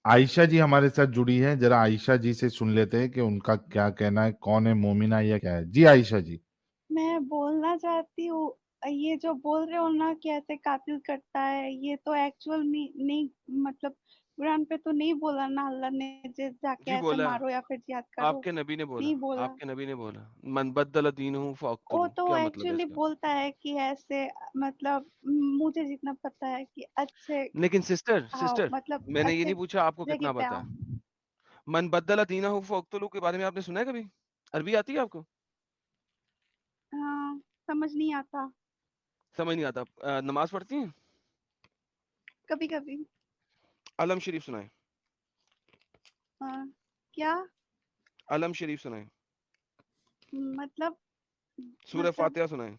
आयशा जी हमारे साथ जुड़ी है, जरा आयशा जी से सुन लेते हैं कि उनका क्या कहना है, कौन है, मोमिना या क्या है। जी आयशा जी। मैं बोलना चाहती हूँ, ये जो बोल रहे हो ना कि ऐसे कातिल करता है, ये तो एक्चुअल में नहीं, मतलब कुरान पे तो नहीं बोला ना अल्लाह ने जाके जी ऐसे बोला, मारो या फिर जिहाद करो। आपके नबी ने बोला, नहीं बोला। आपके नबी ने बोला, मन बद्दल दीनहु वो फक्तुलू, तो क्या मतलब है एक्चुअली इसका? बोलता है कि ऐसे, मतलब मुझे जितना पता है कि अच्छे, लेकिन सिस्टर आओ सिस्टर मतलब मैंने ये अच्छे नहीं पूछा आपको जगह कितना पे पता आओ। है। मन बद्दल दीनहु फक्तुलू के बारे में आपने सुना है कभी? अरबी आती है आपको? हाँ, समझ नहीं आता। समझ नहीं आता। नमाज पढ़ती हैं? कभी कभी। अलम शरीफ सुनाए। क्या? अलम शरीफ सुनाए। मतलब सूरह मतलब फातिहा सुनाए।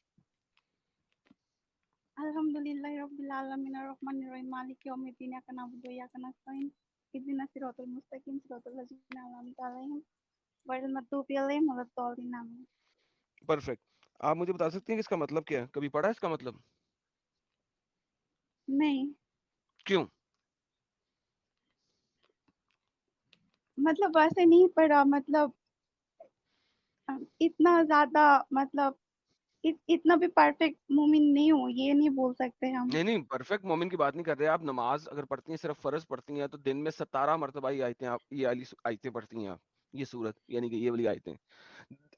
अल्हम्दुलिल्लाहि रब्बिल आलमीन अर्रहमानिर रहीम मालिकि यौमिद्दीन इय्याका नअबुदु व इय्याका नस्तईन इहदिनास सिरातल मुस्तकीम सिरातल लज़ीना अनअमता अलैहिम गैरिल मग़दूबि अलैहिम वलद्दालिन आमीन। परफेक्ट। आप मुझे बता सकती हैं कि इसका मतलब क्या है? कभी पढ़ा है इसका मतलब? नहीं, क्यों? मतलब वैसे नहीं पढ़ा, मतलब इतना ज़्यादा, मतलब इतना भी परफेक्ट मोमिन नहीं हूँ, ये नहीं बोल सकते हम। नहीं नहीं, परफेक्ट मोमिन की बात नहीं कर रहे। आप नमाज अगर पढ़ती हैं, सिर्फ फर्ज पढ़ती हैं, तो दिन में 17 मरतबा ये आयतें, आप ये वाली आयतें पढ़ती हैं आप, ये सूरत यानी कि ये वाली आयतें।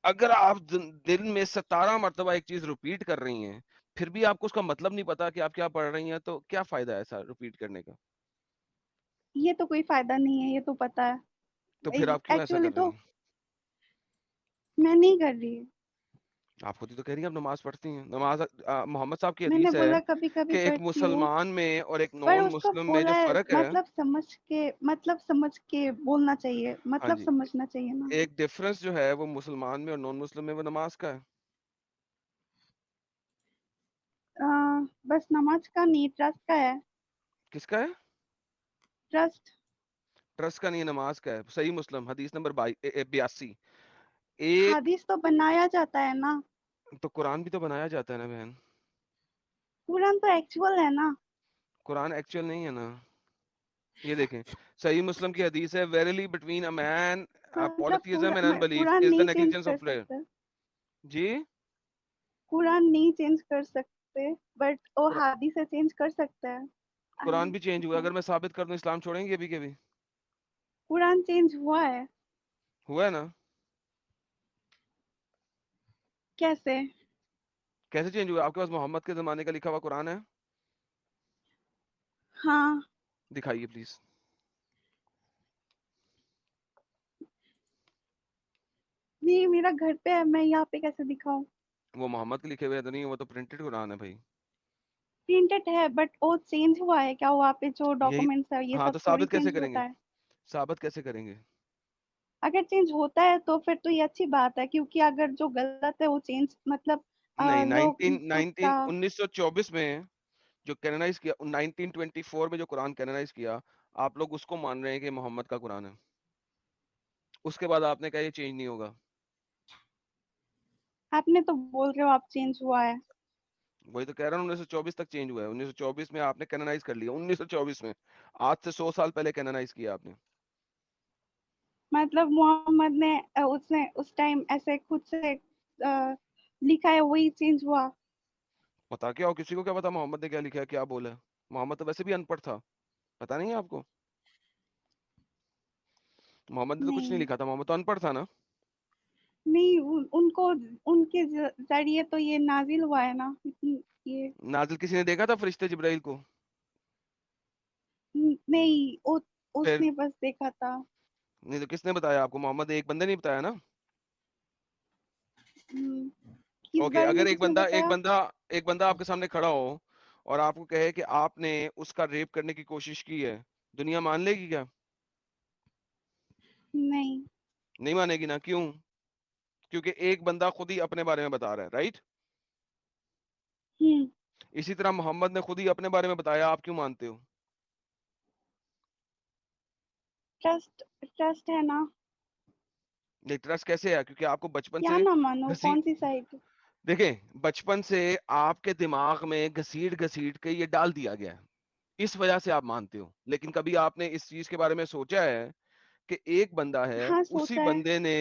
अगर आप दिन में 17 मरतबा एक चीज रिपीट कर रही हैं, फिर भी आपको उसका मतलब नहीं पता कि आप क्या पढ़ रही हैं, तो क्या फायदा है ऐसा रिपीट करने का? ये तो कोई फायदा नहीं है, ये तो पता है। तो फिर आप क्यों ऐसा एक्चुअली कर रही तो हैं? मैं नहीं कर रही। आप खुद ही तो कह रही हैं आप नमाज पढ़ती हैं। नमाज मोहम्मद साहब की मैंने हदीस है बोला कभी कभी कि एक पढ़ती हूँ, मुसलमान में और एक पर नॉन उसको मुस्लिम में जो बोला है फर्क है। मतलब समझ के, मतलब समझ के बोलना चाहिए, हाँ मतलब जी। समझना चाहिए ना। एक डिफरेंस जो है वो मुसलमान में और नॉन मुस्लिम में, वो नमाज का है। अ, बस नमाज का नहीं, ट्रस्ट का है। किसका है? ट्रस्ट। ट्रस्ट का नहीं है, नमाज का है। सही मुस्लिम हदीस नंबर 82। एक। हदीस तो बनाया जाता है ना। तो कुरान भी तो बनाया जाता है ना बहन। कुरान तो एक्चुअल है ना। कुरान एक्चुअल नहीं है ना। ये देखें, सही मुस्लिम की हदीस है, वेरीली बिटवीन अ मैन मतलब polytheism and unbelief Quran is the नहीं चेंज नेग्लिजेंस कर ऑफ प्रेयर। सकते। जी। कुरान नहीं चेंज कर सकते, बट वो कुर- हदीस से चेंज कर सकते हैं। कुरान भी चेंज हुआ, हाँ, अगर मैं साबित कर दूं इस्लाम छोड़ेंगे अभी के भी? कुरान चेंज हुआ है। हुआ है ना। कैसे? कैसे चेंज हुआ? आपके पास मोहम्मद के जमाने का लिखा हुआ कुरान है? हाँ। दिखाइए प्लीज। नहीं, मेरा घर पे है, मैं यहाँ पे कैसे दिखाऊं? वो मोहम्मद के लिखे हुए तो नहीं, वो तो प्रिंटेड कुरान है भाई। प्रिंटेड है, बट वो चेंज हुआ है क्या? वहाँ पे जो यही। डॉक्यूमेंट्स है ये हाँ, सब तो थोड़ी साबित कैसे चेंज होता करेंगे? है। साबित कैसे करेंगे? अगर चेंज होता है तो फिर तो ये अच्छी बात है, क्योंकि अगर जो गलत है वो चेंज, मतलब नहीं, लोग 1924 में जो कैनोनाइज किया, 1924 में जो कुरान कैनोनाइज किया, आप लोग उसको मान रहे हैं कि मोहम्मद का कुरान है। उसके बाद आपने कहा ये चेंज नहीं होगा। आपने तो बोल रहे हो आप चेंज हुआ है। वही तो कह रहा हूँ, 1924 तक चेंज हुआ है। 1924 में आपने कैनोनाइज कर लिया, 1924 में। आज से 100 साल पहले कैनोनाइज किया आपने। मतलब मोहम्मद ने उसने उस टाइम ऐसे खुद से लिखा है, वही चेंज हुआ। पता क्या, और किसी को क्या पता मोहम्मद ने क्या लिखा है, क्या बोला है? मोहम्मद तो वैसे भी अनपढ़ था। पता नहीं है आपको? मोहम्मद ने तो कुछ नहीं नहीं, लिखा था, मोहम्मद तो अनपढ़ था ना। नहीं, उनको, उनके जरिए तो ये नाजिल हुआ है ना, ये। नाजिल किसी ने देखा था फरिश्ते जिब्राइल को? नहीं, फिर? उसने बस देखा था। नहीं तो किसने बताया आपको? मोहम्मद ने एक बंदे नहीं बताया ना। हम्म, किस ओके, बारे में अगर एक किसने बंदा एक बताया? बंदा एक बंदा आपके सामने खड़ा हो और आपको कहे कि आपने उसका रेप करने की कोशिश की है, दुनिया मान लेगी क्या? नहीं। नहीं मानेगी ना। क्यों? क्योंकि एक बंदा खुद ही अपने बारे में बता रहा है, राइट? हम्म। इसी तरह मोहम्मद ने खुद ही अपने बारे में बताया, आप क्यों मानते हो? ट्रस्ट, ट्रस्ट है ना। नहीं, ट्रस्ट कैसे है? क्योंकि आपको बचपन क्या से ना मानो, घसीट, कौन सी साइड? देखें, बचपन से आपके दिमाग में घसीट घसीट के ये डाल दिया गया है। इस वजह से आप मानते हो। लेकिन कभी आपने इस चीज के बारे में सोचा है कि एक बंदा है, हाँ, उसी सोचा है। बंदे ने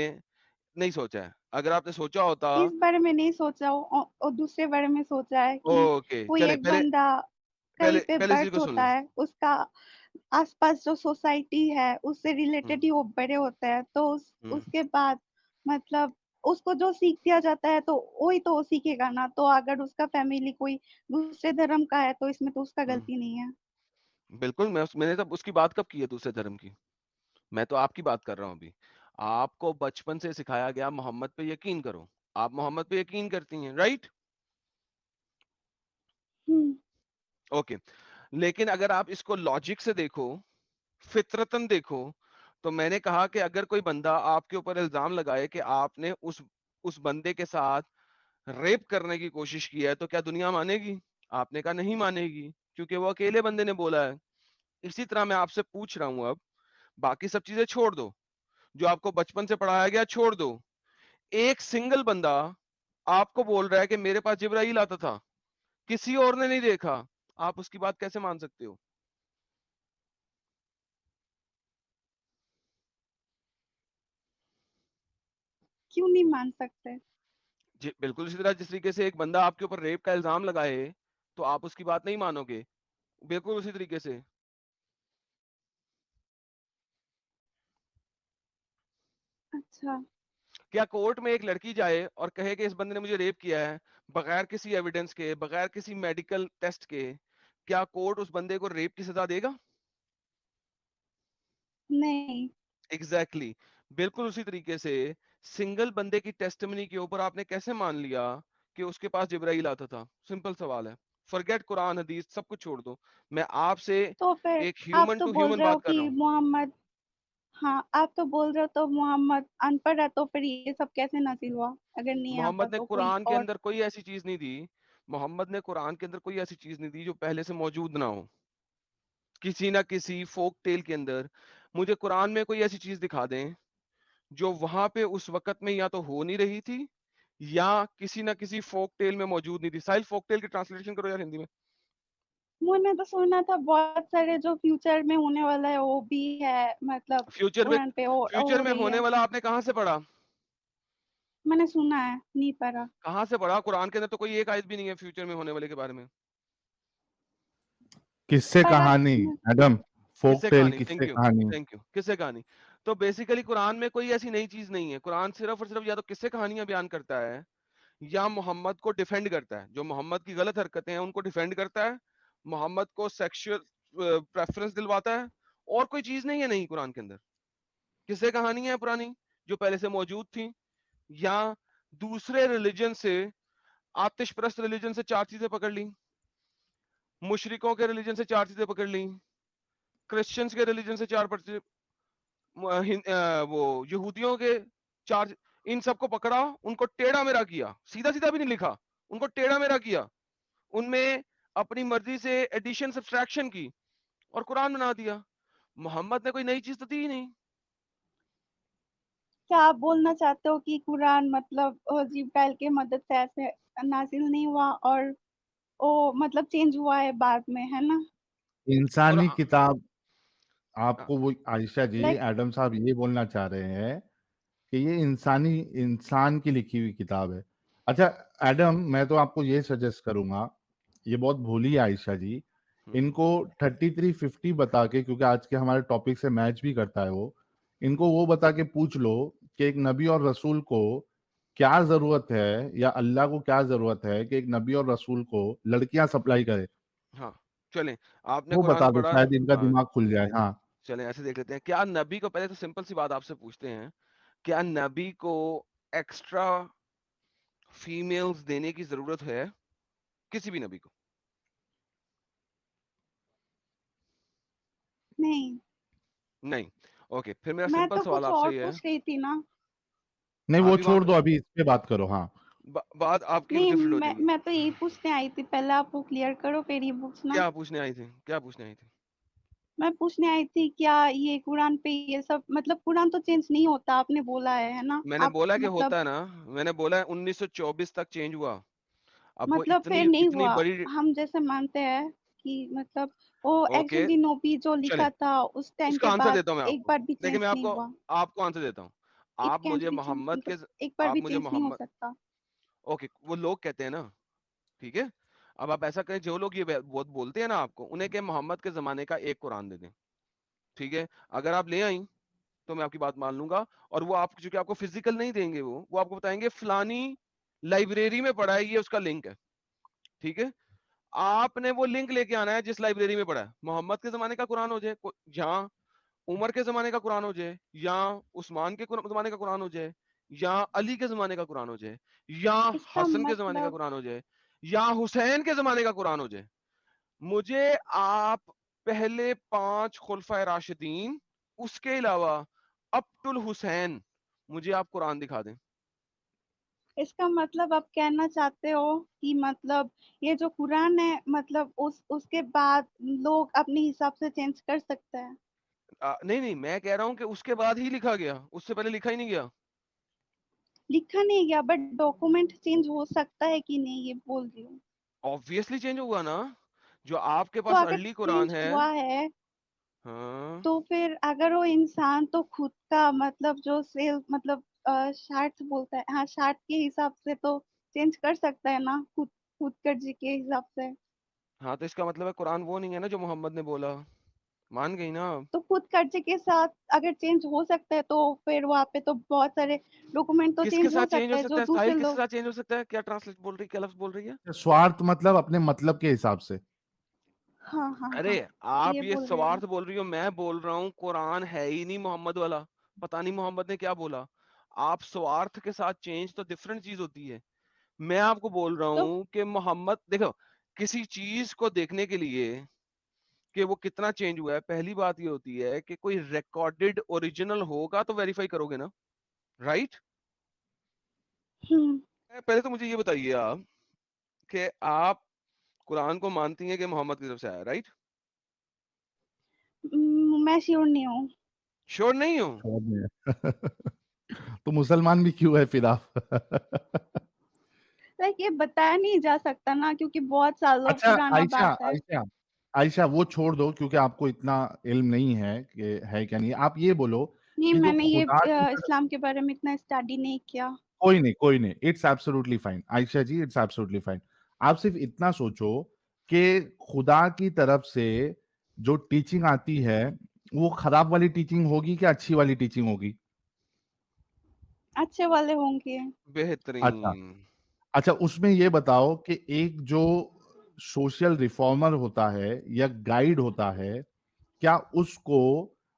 नहीं सोचा है? अगर आपने सोचा होता। इस बारे में नहीं सोचा और दूसरे बारे में सोचा है कि ओके, कोई चले एक पहले बंदा कहीं पहले पे पहले इस चीज बर्थ को सुन होता ले। है, उसका आस-पास जो सोसाइटी है, उससे हम्म, रिलेटेड ही वो बड़े होते हैं, तो हम्म, उसके बाद मतलब उसको जो सीख दिया जाता है, तो वही तो वो सीखेगा ना। तो अगर उसका फैमिली कोई दूसरे धर्म का है, तो इसमें तो उसका हम्म। गलती नहीं है। बिल्कुल, मैंने तब उसकी बात कब की है दूसरे धर्म की? मैं तो आपकी बात कर रहा हूँ अभी। आपको बचपन से सिखाया गया मोहम्मद पे यकीन करो। आप मोहम्मद पे यकीन करती हैं, राइट? हुँ, ओके। लेकिन अगर आप इसको लॉजिक से देखो, फितरतन देखो, तो मैंने कहा कि अगर कोई बंदा आपके ऊपर इल्जाम लगाए कि आपने उस बंदे के साथ रेप करने की कोशिश की है, तो क्या दुनिया मानेगी? आपने कहा नहीं मानेगी, क्योंकि वो अकेले बंदे ने बोला है। इसी तरह मैं आपसे पूछ रहा हूं, अब बाकी सब चीजें छोड़ दो, जो आपको बचपन से पढ़ाया गया छोड़ दो। एक सिंगल बंदा आपको बोल रहा है कि मेरे पास जिब्राइल आता था, किसी और ने नहीं देखा, आप उसकी बात कैसे मान सकते हो? क्यों नहीं मान सकते? जी बिल्कुल, इसी तरह जिस तरीके से एक बंदा आपके ऊपर रेप का इल्जाम लगाए, तो आप उसकी बात नहीं मानोगे, बिल्कुल उसी तरीके से। अच्छा, क्या कोर्ट में एक लड़की जाए और कहे कि इस बंदे ने मुझे रेप किया है, बगैर किसी एविडेंस के, बगैर किसी मेडिकल टेस्ट के, क्या कोर्ट उस बंदे को रेप की सजा देगा? नहीं, एग्जैक्टली exactly. बिल्कुल उसी तरीके से सिंगल बंदे की टेस्टिमनी के ऊपर आपने कैसे मान लिया कि उसके पास जिब्राइल आता था? सिंपल सवाल है। फॉरगेट कुरान हदीस सब कुछ छोड़ दो, मैं आपसे तो फिर एक आप ह्यूमन तो टू बोल ह्यूमन रहे हो बात कर रहा कि हूँ। मोहम्मद हाँ, आप तो बोल रहे हो तो मोहम्मद अनपढ़ है, तो फिर ये सब कैसे नाज़िल हुआ? अगर नहीं आता मोहम्मद ने तो कोई कुरान के और। अंदर कोई ऐसी चीज नहीं दी। मोहम्मद ने कुरान के अंदर कोई ऐसी चीज नहीं दी जो पहले से मौजूद ना हो। किसी ना किसी फोक टेल के अंदर मुझे कुरान में कोई ऐसी चीज दिखा दें जो वहां पे उस वक्त में या तो हो नहीं रही थी, या किसी ना किसी फोक टेल में मौजूद नहीं थी। साहिल, फोक टेल की ट्रांसलेशन करो यार हिंदी में। मैंने तो सुना था बहुत सारे जो फ्यूचर में होने वाला है वो भी है, मतलब फ्यूचर में कुरान पे हो फ्यूचर में रही होने है। वाला आपने कहाँ से पढ़ा? मैंने सुना है, नहीं पढ़ा। कहाँ से पढ़ा? कुरान के अंदर तो कोई एक आयत भी नहीं है फ्यूचर में होने वाले के बारे में। किससे पढ़ा कहानी? मैं- एडम, फोक किससे टेल कहानी? किससे थैंक यू, कहानी? Thank you. किससे कहानी? तो बेसिकली कुरान में कोई ऐसी नई चीज नहीं है। कुरान सिर्फ और सिर्फ या तो किससे कहानियां बयान करता है, या मोहम्मद को डिफेंड करता है। जो मोहम्मद की गलत हरकतें हैं उनको डिफेंड करता है, मोहम्मद को सेक्सुअल प्रेफरेंस दिलवाता है। और कोई चीज नहीं है नहीं कुरान के अंदर। किससे कहानियां हैं पुरानी जो पहले से मौजूद थी, या दूसरे रिलीजन से, आतिश प्रस्त रिलीजन से चार चीजें पकड़ ली, मुशरिकों के रिलीजन से चार चीजें पकड़ ली, क्रिश्चियंस के रिलीजन से चार वो यहूदियों के चार, इन सबको पकड़ा, उनको टेढ़ा मेढ़ा किया, सीधा सीधा भी नहीं लिखा, उनको टेढ़ा मेढ़ा किया, उनमें अपनी मर्जी से एडिशन सब्सट्रैक्शन की और कुरान बना दिया। मोहम्मद ने कोई नई चीज तो दी ही नहीं। क्या आप बोलना चाहते हो कि कुरान मतलब जिब्राइल के मदद से ऐसे नाजिल नहीं हुआ और वो मतलब चेंज हुआ है बाद में, है ना? इंसानी कुरान किताब। आपको वो आयशा जी, लाइक एडम साहब ये बोलना चाह रहे हैं कि ये इंसानी इंसान की लिखी हुई किताब है। अच्छा एडम, मैं तो आपको ये सजेस्ट करूंगा, ये बहुत भोली है आयशा जी, इनको 3350 बता के, क्योंकि आज के हमारे टॉपिक से मैच भी करता है वो, इनको वो बता के पूछ लो कि एक नबी और रसूल को क्या जरूरत है, या अल्लाह को क्या जरूरत है कि एक नबी और रसूल को लड़कियां सप्लाई करे। हाँ, चलें, आपने वो कुरान बता दो, पढ़ा। शायद इनका हाँ, दिमाग खुल जाए। हाँ। चलें ऐसे देख लेते हैं। क्या नबी को, पहले तो सिंपल सी बात आपसे पूछते हैं, क्या नबी को एक्स्ट्रा फीमेल्स देने की जरूरत है? किसी भी नबी को? नहीं, नहीं। ओके, फिर मेरा मैं सिंपल तो सवाल कुछ और आपसे ये है। पूछ रही थी ना। नहीं, वो अभी वहां छोड़ दो, अभी इस पे बात करो। हाँ। बात आपकी नहीं, डिफरेंट हो जाएगी। मैं तो यही पूछने आई थी, पहले आप वो क्लियर करो फिर ये पूछना। क्या पूछने आई थी? क्या पूछने आई थी? मैं पूछने आई थी क्या ये कुरान पे ये सब मतलब कुरान तो चेंज नहीं होता, आपने बोला है ना? मैंने आप बोला कि मतलब होता है ना। मैंने बोला है 1924 तक चेंज हुआ। अब वो मतलब इतनी फिर नहीं इतनी हुआ। बड़ी। हम जैसे मानते हैं कि मतलब वो ओके एक्चुअली नोबी जो चले लिखा था उस टाइम उसका के आंसर बाद देता हूँ मैं एक आपको बार भी देखिए चेंज मैं नहीं हुआ। आपको आंसर देता हूँ इट आप कैन मुझे बी चेंज, मोहम्मद के मतलब एक बार आप भी मुझे चेंज नहीं हो मोहम्मद सकता। ओके वो लोग कहते हैं ना ठीक है अब आप ऐसा करें जो लोग ये बहुत बोलते हैं ना आपको उन्हें के मोहम्मद के जमाने का एक कुरान दे दें ठीक है अगर आप ले आई तो मैं आपकी बात मान लूंगा और वो आप चूंकि आपको फिजिकल नहीं देंगे वो आपको बताएंगे फलानी लाइब्रेरी में पढ़ा है ये उसका लिंक है ठीक है आपने वो लिंक लेके आना है जिस लाइब्रेरी में पढ़ा है मोहम्मद के जमाने का कुरान हो जाए जहां उमर के जमाने का कुरान हो जाए या उस्मान के जमाने का कुरान हो जाए या अली के जमाने का कुरान हो जाए या इसका हसन के जमाने का मतलब कुरान हो जाए या हुसैन के जमाने का कुरान हो जाए मुझे आप पहले 5 खुलफाए राशिदीन उसके अलावा अप टुल हुसैन मुझे आप कुरान दिखा दें इसका मतलब आप कहना चाहते हो कि मतलब ये जो कुरान है मतलब उसके बाद लोग अपने हिसाब से चेंज कर सकते हैं। नहीं नहीं मैं कह रहा हूं कि उसके बाद ही लिखा गया उससे पहले लिखा ही नहीं गया लिखा नहीं गया बट डॉक्यूमेंट चेंज हो सकता है कि नहीं ये बोल रही हूँ। ऑब्वियसली चेंज होगा ना जो आपके तो पास अगर अर्ली कुरान चेंज है हुआ है हाँ तो फिर अगर वो इंसान तो खुद का मतलब जो सेल मतलब शार्ट बोलता है, हाँ शार्ट के हिसाब से तो चेंज कर सकता है ना, खुद खुद कर्जी के हिसाब से। हाँ तो इसका मतलब है कुरान वो नहीं है ना जो मोहम्मद ने बोला मान गई ना आप? तो खुद कर्जे के साथ अगर चेंज हो सकता है तो फिर वहाँ पे तो बहुत सारे डॉक्यूमेंट तो किसके चेंज साथ हो चेंज सकता हो है जो सकता है दूसरे साहिल किसके लोग। साथ चेंज हो सकता है क्या ट्रांसलेट बोल रही क्या लफ्ज बोल रही है स्वार्थ मतलब अपने मतलब के हिसाब से। हाँ हाँ अरे हाँ, आप ये ये बोल रहे हो। स्वार्थ बोल रही हो मैं बोल रहा हूँ कुरान है ही नहीं मोहम्मद वाला पता नहीं मोहम्मद ने क्या बोला आप स्वार्थ के साथ चेंज तो डिफरेंट चीज होती है मैं आपको बोल रहा तो हूँ कि मोहम्मद देखो किसी चीज को देखने के लिए कि वो कितना चेंज हुआ है पहली बात ये होती है कि कोई रिकॉर्डेड ओरिजिनल होगा तो वेरीफाई करोगे ना राइट हम्म पहले तो मुझे ये बताइए आप कि आप कुरान को मानती हैं कि मोहम्मद की तरफ से आया राइट मैं श्योर नहीं हूँ। श्योर नहीं हो समझ में। तो मुसलमान भी क्यों है फिर आप? लाइक ये बताया नहीं जा सकता ना क्योंकि बहुत सालों अच्छा पुराना आयशा बात है। आयशा आयशा वो छोड़ दो क्योंकि आपको इतना इल्म नहीं है कि है क्या नहीं। आप ये बोलो नहीं कि जो मैंने ये खुदा की तरफ इस्लाम के बारे में इतना स्टडी नहीं किया। कोई नहीं it's absolutely fine Ayesha ji it's absolutely fine. आप सिर्फ इतना सोचो कि खुदा की तरफ से जो टीचिंग आती है वो खराब वाली टीचिंग होगी कि अच्छी वाली टीचिंग होगी? अच्छे वाले होंगे। अच्छा बेहतरीन अच्छा उसमें ये बताओ कि एक जो सोशल रिफॉर्मर होता है या गाइड होता है क्या उसको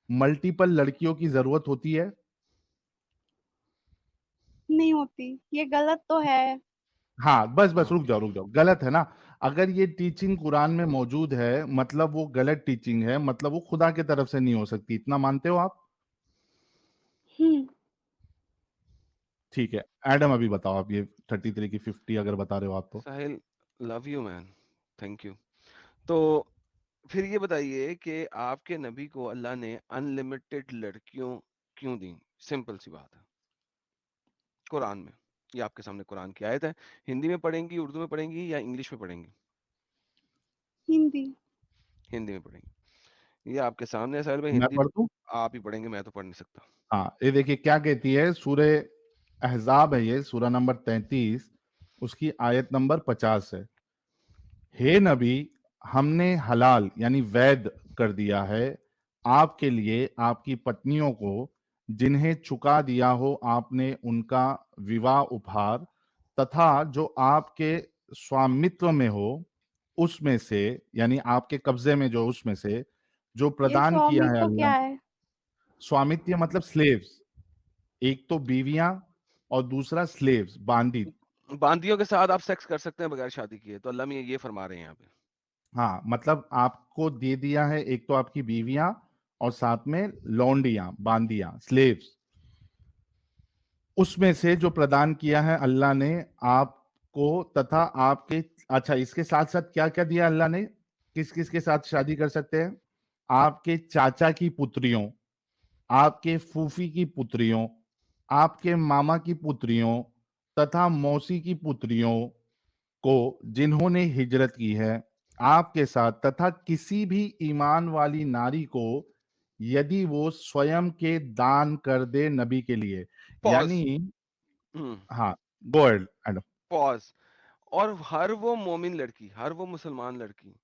मल्टीपल लड़कियों की जरूरत होती है? नहीं होती, ये गलत तो है। हाँ बस हाँ रुक जाओ गलत है ना। अगर ये टीचिंग कुरान में मौजूद है मतलब वो गलत टीचिंग है मतलब वो खुदा की तरफ से नहीं हो सकती इतना मानते हो आप? हम्म ठीक है एडम अभी बताओ आप ये 33 की 50 अगर बता रहे हो आप तो। Sahil love you man thank you तो फिर ये बताइए कि आपके नबी को अल्लाह ने अनलिमिटेड लड़कियों क्यों दी सिंपल सी बात है कुरान में ये आपके सामने कुरान की आयत है हिंदी में पढ़ेंगी उर्दू में पढ़ेंगी या इंग्लिश में पढ़ेंगी हिंदी। हिंदी में पढ़ेंगी ये आपके सामने है साहिल में मैं हिंदी पढ़ दूं? आप ही पढ़ेंगे मैं तो पढ़ नहीं सकता हाँ ये देखिए क्या कहती है सूरे अहजाब है ये सूरा नंबर 33 उसकी आयत नंबर 50 है। हे नबी हमने हलाल यानी वैध कर दिया है आपके लिए आपकी पत्नियों को जिन्हें चुका दिया हो आपने उनका विवाह उपहार तथा जो आपके स्वामित्व में हो उसमें से यानी आपके कब्जे में जो उसमें से जो ये प्रदान किया है स्वामित्व अल्लाह क्या ने। है? स्वामित्व मतलब स्लेव्स एक तो बीवियां और दूसरा स्लेव्स बांदी। बांदियों के साथ आप सेक्स कर सकते हैं बगैर शादी किए तो अल्लाह में ये फरमा रहे हैं यहाँ पे हाँ मतलब आपको दे दिया है एक तो आपकी बीवियां और साथ में लौंडियां बांदियां स्लेव्स उसमें से जो प्रदान किया है अल्लाह ने आपको तथा आपके। अच्छा इसके साथ साथ क्या क्या दिया अल्लाह ने किस किस के साथ शादी कर सकते हैं? आपके चाचा की पुत्रियों आपके फूफी की पुत्रियों आपके मामा की पुत्रियों तथा मौसी की पुत्रियों को जिन्होंने हिजरत की है आपके साथ तथा किसी भी ईमान वाली नारी को यदि वो स्वयं के दान कर दे नबी के लिए, पॉज यानी हाँ, गो अहेड एडम। पॉज। और हर वो मोमिन लड़की, हर वो मुसलमान लड़की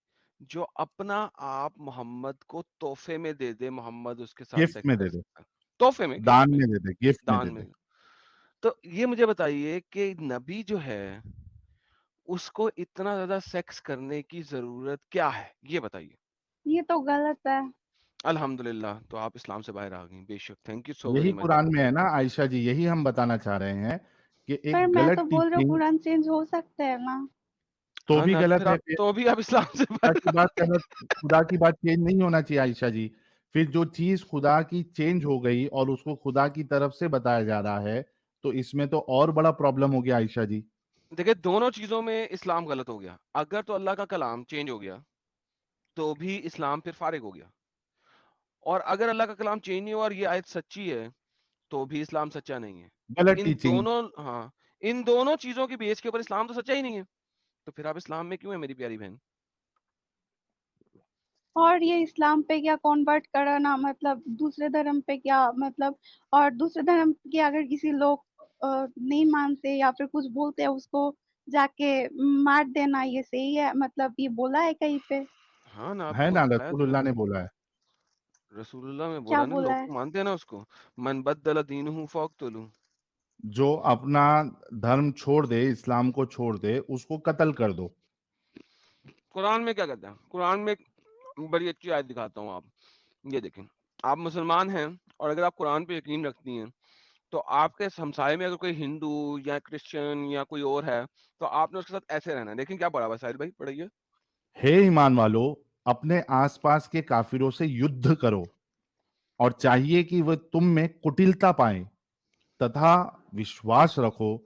जो अपना आप मोहम्मद को तोहफे में दे दे, मोहम्मद उसके साथ गिफ्ट सेक्स में कर दे दे, सकता है, तोहफे में, गिफ्ट दान में, में दे दे, गिफ्ट में दान दे में। दे। तो ये मुझे बताइए कि नबी जो है उसको इतना ज्यादा सेक्स करने की जरूरत क्या है, ये बताइए। ये तो गलत है। अल्हम्दुलिल्लाह, तो आप इस्लाम से बाहर आ गई, बेशक, थैंक यू सो यही वेरी मच। कुरान में है ना आयशा जी, यही हम बताना चाह रहे हैं कि पर एक मैं तो गलत बोल रही हूँ टीचिंग कुरान चेंज हो सकता है ना। तो हाँ भी ना, तो गलत फिर है। आप, तो भी आप इस्लाम से खुदा बाहर की आ बात गए। गलत, खुदा की बात चेंज नहीं होना चाहिए आयशा जी। फिर जो चीज खुदा की चेंज हो गई और उसको खुदा की तरफ से बताया जा रहा है, तो इसमें तो और बड़ा प्रॉब्लम हो गया आयशा जी। देखिए, दोनों चीजों में इस्लाम गलत हो गया। अगर तो अल्लाह का कलाम चेंज हो गया तो भी इस्लाम फिर फारिग हो गया, और अगर अल्लाह का कलाम चेंज नहीं हुआ और ये आयत सच्ची है तो भी इस्लाम सच्चा नहीं है। गलत इन टीचिंग। दोनों, हाँ, इन दोनों चीजों के बेस के ऊपर इस्लाम तो सच्चा ही नहीं है, तो फिर आप इस्लाम में क्यों है मेरी प्यारी बहन? और ये इस्लाम पे क्या कन्वर्ट कराना, मतलब दूसरे धर्म पे क्या मतलब, और दूसरे धर्म के अगर किसी लोग नहीं मानते या फिर कुछ बोलते हैं उसको जाके मार देना, ये सही है? मतलब ये बोला है कहीं पे? हाँ ना, है आपको ना, बताया तो रसूलुल्लाह मैंने, ने बोला है। रसूलुल्लाह में क्या बोला ना, बोला लोग है? तो मानते हैं ना उसको। मन बद्दल दीनहु फक्तुलहु। जो अपना धर्म छोड़ दे, इस्लाम को छोड़ दे, उसको कत्ल कर दो। कुरान में क्या कहता है? कुरान में एक बड़ी अच्छी आयत दिखाता हूँ, आप ये देखें। आप मुसलमान हैं और अगर आप कुरान पे यकीन रखती हैं तो आपके हमसाये में अगर कोई हिंदू या क्रिश्चियन या कोई और है तो आपने उसके साथ ऐसे रहना है। लेकिन क्या पढ़ा हुआ है साहिल भाई, पढ़ाइए। हे ईमान वालों, अपने आसपास के काफिरों से युद्ध करो और चाहिए कि वह तुम में कुटिलता पाएं, तथा विश्वास रखो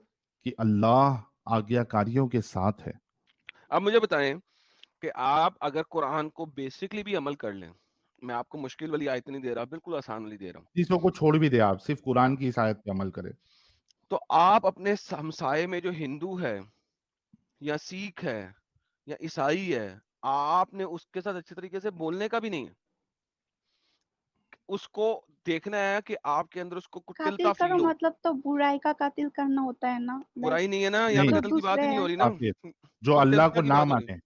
कि अल्लाह आज्ञाकारियों के साथ है। अब मुझे बताएं कि आप अगर कुरान को बेसिकली भी अमल कर लें, मैं आपको मुश्किल वाली आयत नहीं दे रहा, बिल्कुल आसान वाली दे रहा हूँ, चीजों को छोड़ भी दे, आप सिर्फ कुरान हाँ, की इस आयत पे अमल करें। तो आप अपने हमसाये में जो हिंदू है या सिख है या ईसाई है, आपने उसके साथ अच्छे तरीके से बोलने का भी नहीं है। उसको देखना है कि आपके अंदर उसको कातिल कुटिलता करो फील हो। मतलब तो बुराई का कातिल करना होता है ना, लाइक बुराई नहीं है ना, यहाँ पे नहीं, जो कत्ल की बात दूसरे ही नहीं हो हैं। रही ना, काफिर जो अल्लाह को कुटिलता की ना बात हो रही है। माने।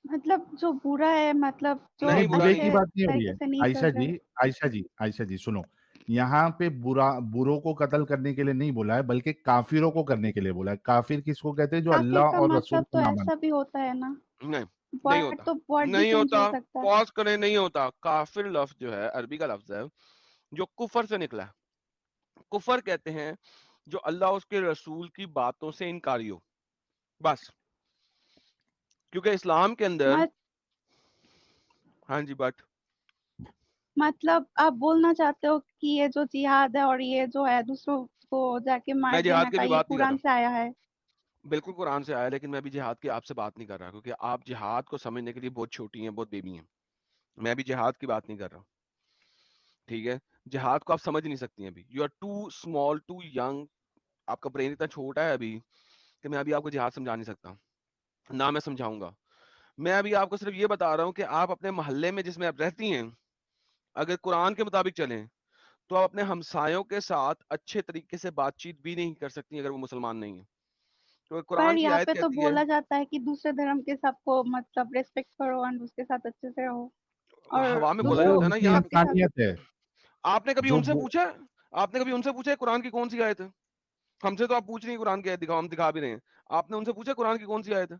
मतलब जो बुरा है, मतलब जो नहीं, नहीं, बुरा बुरे नहीं की है। अच्छे बात नहीं हो रही तरीके है से नहीं चल आयशा रहे। जी। आयशा जी सुनो, यहाँ पे बुरों को कत्ल करने के लिए नहीं बोला है, बल्कि काफिरों को करने के लिए बोला है। काफिर किसको कहते हैं? जो काफिर अल्लाह का और रसूल मतलब को तो ना ऐसा माने। भी होता है ना, नहीं, नहीं वर्ड होता, तो वर्ड भी नहीं चेंज होता। हो सकता है। पॉज करें, नहीं होता। काफिर लफ्ज जो है अरबी का लफ्ज है, जो कुफर से निकला है। कुफर कहते हैं जो अल्लाह उसके रसूल की बातों से इनकारी हो, बस। क्योंकि इस्लाम के अंदर, मत हाँ जी, बट मतलब आप बोलना चाहते हो कि ये जो जिहाद है और ये जो है दूसरों को जाके मार मैं जिहाद देना की का, भी ये बात नहीं कर कुरान रहा, से आया है? बिल्कुल कुरान से आया, लेकिन मैं अभी जिहाद की आपसे बात नहीं कर रहा, क्योंकि आप जिहाद को समझने के लिए बहुत छोटी हैं, बहुत बेबी हैं। मैं अभी जिहाद की बात नहीं कर रहा, ठीक है? जिहाद को आप समझ नहीं सकती हैं अभी, you are too small, too young. आपका ब्रेन इतना छोटा है अभी कि मैं अभी आपको जिहाद समझा नहीं सकता, ना मैं समझाऊंगा। मैं अभी आपको सिर्फ ये बता रहा हूँ कि आप अपने मोहल्ले में जिसमें आप रहती हैं, अगर कुरान के मुताबिक चलें तो आप अपने हमसायों के साथ अच्छे तरीके से बातचीत भी नहीं कर सकती अगर वो मुसलमान नहीं है। तो पर कुरान की यहाँ आयत पे तो कहती है, बोला जाता है कि दूसरे धर्म के सबको मतलब रेस्पेक्ट करो और उसके साथ अच्छे से रहो, और हवा में बोला वो दूसरों जाता है ना, उनकी यहाँ सबके साथ। इंसानियत है। आपने कभी जो उनसे पूछा है? आपने कभी उनसे पूछा है कुरान की कौन सी आयत है? हमसे तो आप पूछ रही हैं कुरान की आयत दिखाओ, हम दिखा भी रहे हैं। आपने उनसे पूछा कुरान की कौन सी आयत है?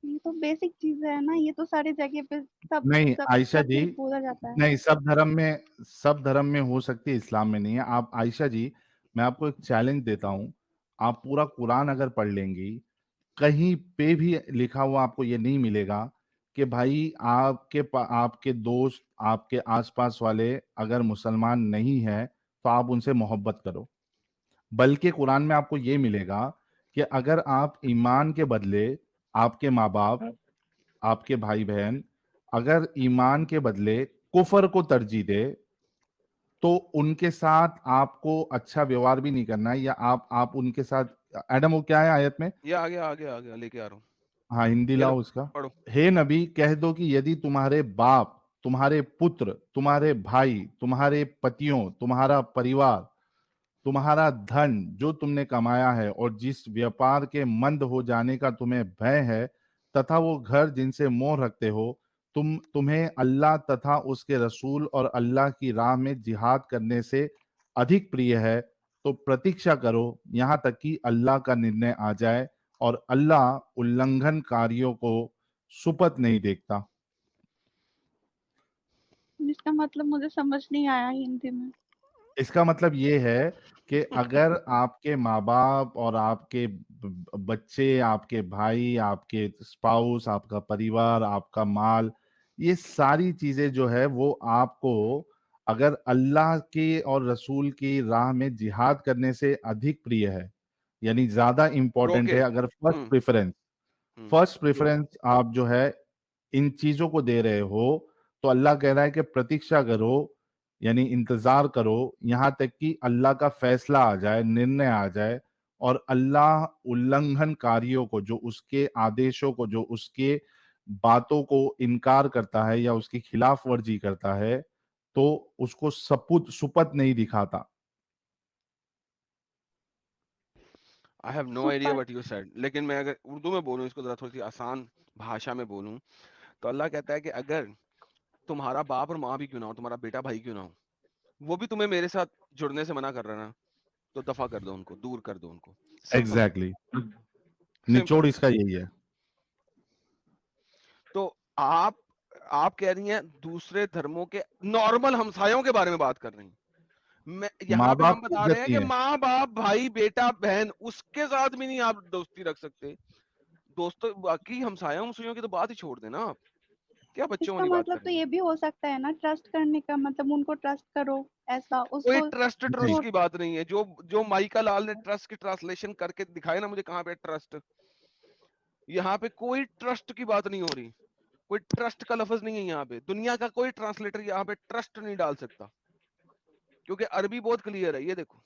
ये तो बेसिक चीज है ना, ये तो सारी जगह पे सब नहीं सब आयशा सब जी, में बोला जाता है। नहीं, सब धर्म में हो सकती है, इस्लाम में नहीं है। आप आयशा जी, मैं आपको एक चैलेंज देता हूं, आप पूरा कुरान अगर पढ़ लेंगी, कहीं पे भी लिखा हुआ आपको ये नहीं मिलेगा कि भाई आपके दोस्त, आपके आसपास वाले अगर मुसलमान नहीं है तो आप उनसे मोहब्बत करो। बल्कि कुरान में आपको ये मिलेगा कि अगर आप ईमान के बदले आपके माँ बाप, आपके भाई बहन, अगर ईमान के बदले कुफर को तरजीह दे, तो उनके साथ आपको अच्छा व्यवहार भी नहीं करना है, या आप उनके साथ। एडम, वो क्या है आयत में? ये आ गया, आ गया, आ गया, लेके आ रहा हूँ। हाँ, हिंदी ये लो, लाओ उसका। पढ़ो। हे नबी, कह दो कि यदि तुम्हारे बाप, तुम्हारे पुत्र, तुम्हारे भाई, तुम्हारे पतियों, तुम्हारा परिवार, तुम्हारा धन जो तुमने कमाया है और जिस व्यापार के मंद हो जाने का तुम्हें भय है, तथा वो घर जिनसे मोह रखते हो, तुम्हें अल्लाह तथा उसके रसूल और अल्लाह की राह में जिहाद करने से अधिक प्रिय है, तो प्रतीक्षा करो यहाँ तक कि अल्लाह का निर्णय आ जाए, और अल्लाह उल्लंघनकारियों को सुपथ नहीं देखता। इसका मतलब मुझे समझ नहीं आया हिंदी में। इसका मतलब ये है कि अगर आपके माँ बाप और आपके बच्चे, आपके भाई, आपके स्पाउस, आपका परिवार, आपका माल, ये सारी चीजें जो है वो आपको अगर अल्लाह की और रसूल की राह में जिहाद करने से अधिक प्रिय है, यानी ज्यादा इंपॉर्टेंट रोके। है, अगर फर्स्ट प्रेफरेंस आप जो है इन चीजों को दे रहे हो, तो अल्लाह कह रहा है कि प्रतीक्षा करो, यानी इंतजार करो यहां तक कि अल्लाह का फैसला आ जाए, निर्णय आ जाए, और अल्लाह उल्लंघनकारियों को, जो उसके आदेशों को, जो उसके बातों को इनकार करता है या उसकी खिलाफ वर्जी करता है, तो उसको सुपथ नहीं दिखाता। I have no idea super. What you said, लेकिन मैं अगर उर्दू में बोलूं, इसको जरा थोड़ी सी आसान भाषा में बोलूं, तो अल्लाह कहता है कि अगर तुम्हारा बाप और माँ भी क्यों ना हो, तुम्हारा बेटा भाई क्यों ना हो, वो भी तुम्हें मेरे साथ जुड़ने से मना कर रहा है ना, तो दफा कर दो उनको, दूर कर दो उनको। Simple exactly simple. निचोड़ इसका यही है। तो आप कह रही हैं दूसरे धर्मों के नॉर्मल हमसायों के बारे में बात कर रही हैं। मैं यहाँ माँ पे बाप हम की बता इज्जत रहे हैं नहीं कि है। माँ बाप भाई बेटा बहन उसके साथ भी नहीं आप दोस्ती रख सकते। दोस्तों बाकी हमसायों हमसायों की तो बात ही छोड़ देना आप, क्या बच्चों इसका वाली बात मतलब कर तो रही हैं। ये भी हो सकता है ना, ट्रस्ट करने का मतलब उनको ट्रस्ट करो, ऐसा कोई उसको ट्रस्ट जी। ट्रस्ट की बात नहीं है। जो जो माइका लाल ने ट्रस्ट की ट्रांसलेशन करके दिखाए ना मुझे, कहाँ पे ट्रस्ट, यहाँ पे कोई ट्रस्ट की बात नहीं हो रही, कोई ट्रस्ट का लफ्ज नहीं है यहाँ पे। दुनिया का कोई ट्रांसलेटर यहाँ पे ट्रस्ट नहीं डाल सकता, क्योंकि अरबी बहुत क्लियर है। ये देखो,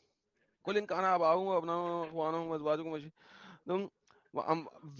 कुल इनकाना अब आऊंगा अपना खुआना मजबाजू को तुम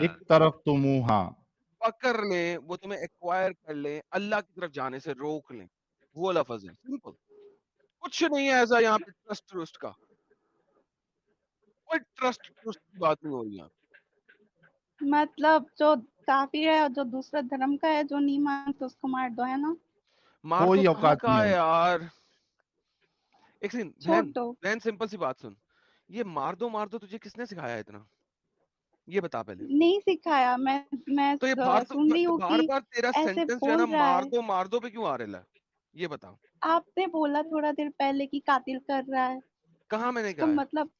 एक तरफ तुमुहा। पकड़ लें, वो तुम्हें एक्वायर कर लें, अल्लाह की तरफ जाने से रोक लें, वो लफ्ज है। सिंपल, कुछ नहीं है ऐसा यहाँ पे ट्रस्ट ट्रस्ट का, कोई ट्रस्ट ट्रस्ट की बात नहीं हो रही यहाँ। मतलब जो काफिर है और जो दूसरा धर्म का है जो नहीं मानते उसको मार दो, है ना? मार दो कोई कहाँ औकात का नहीं है है। यार। एक सेकंड छोड़ बहन, दो। बहन सिंपल सी बात सुन, ये मार दो तुझे किसने सिखाया है इतना, ये बता पहले। नहीं सिखाया, मैं तो ये सुन रही हूँ बार कि बार तेरा ऐसे सेंटेंस जो है ना बोल रहा है। मार दो पे क्यों आ रहा है, ये बता। आपने बोला थोड़ा देर पहले कि कातिल कर रहा है, कहाँ मैंने इसका कहा है? मतलब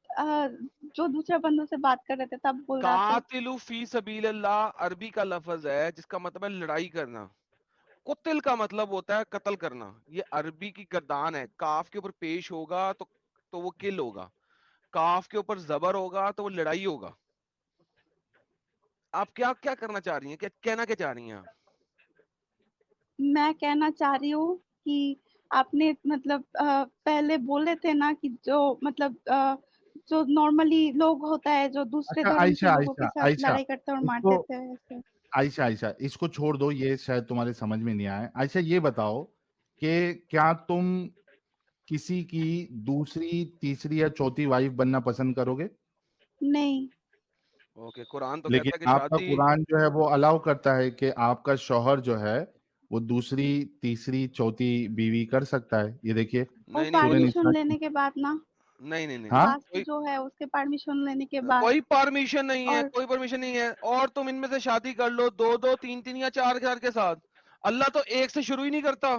अ, जो दूसरे बंदों से बात कर रहे थे तब बोल रहा थे। कातिलु फी सबीलिल्लाह अरबी का लफ्ज है जिसका मतलब है लड़ाई करना। कुतिल का मतलब होता है कत्ल करना। ये अरबी की गर्दान है, काफ के ऊपर पेश होगा तो वो किल होगा, काफ के ऊपर जबर होगा तो वो लड़ाई होगा। आप क्या क्या करना चाह रही हैं, क्या कहना क्या चाह रही हैं आप? मैं कहना चाह रही हूँ कि आपने मतलब पहले बोले थे ना कि जो मतलब जो नॉर्मली लोग होता है जो दूसरे अच्छा धर्म के आयशा, लोगों के आयशा, साथ आयशा, लड़ाई करते हैं और मार इसको देते हैं ऐसे। आयशा, आयशा, इसको छोड़ दो, ये शायद तुम्हारे समझ में नहीं आया। आयशा ये बताओ कि क्या तुम किसी की दूसरी, तीसरी या चौथी वाइफ बनना पसंद करोगे? नहीं। ओके, कुरान तो लेकिन कहता है कि आपका शादी। कुरान जो है वो अलाउ करता है कि आपका शौहर जो है वो दूसरी, तीसरी, चौथी बीवी कर सकता है। ये देखिए और नहीं नहीं वो सूरह तो परमिशन निसा लेने की। के बाद ना, नहीं नहीं नहीं नहीं हाँ, कास्ट कोई जो है उसके परमिशन लेने के बाद। कोई परमिशन नहीं है, और कोई परमिशन नहीं है। और तुम इनमें से शादी कर लो, दो दो तीन तीन या चार चार के साथ। अल्लाह तो एक से शुरू ही नहीं करता,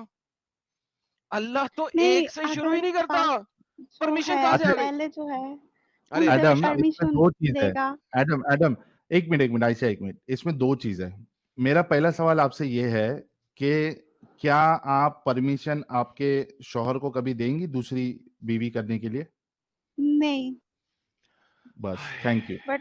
अल्लाह तो नहीं, एक से शुरू अगर ही नहीं करता। कास्ट जो परमिशन है कहाँ से आ अच्छा गई? पहले जो है अरे उनसे भी एडम, अच्छा। इसमें परमिशन दो चीज है। लेगा। एडम, एडम, एक मिनट आयशा, एक मिनट, इसमें दो चीज है। मेरा पहला सवाल आपसे ये है कि क्या आप परमिशन आपके शौहर को कभी देंगी दूसरी बीवी करने के लिए? नहीं। बस, थैंक यू। बट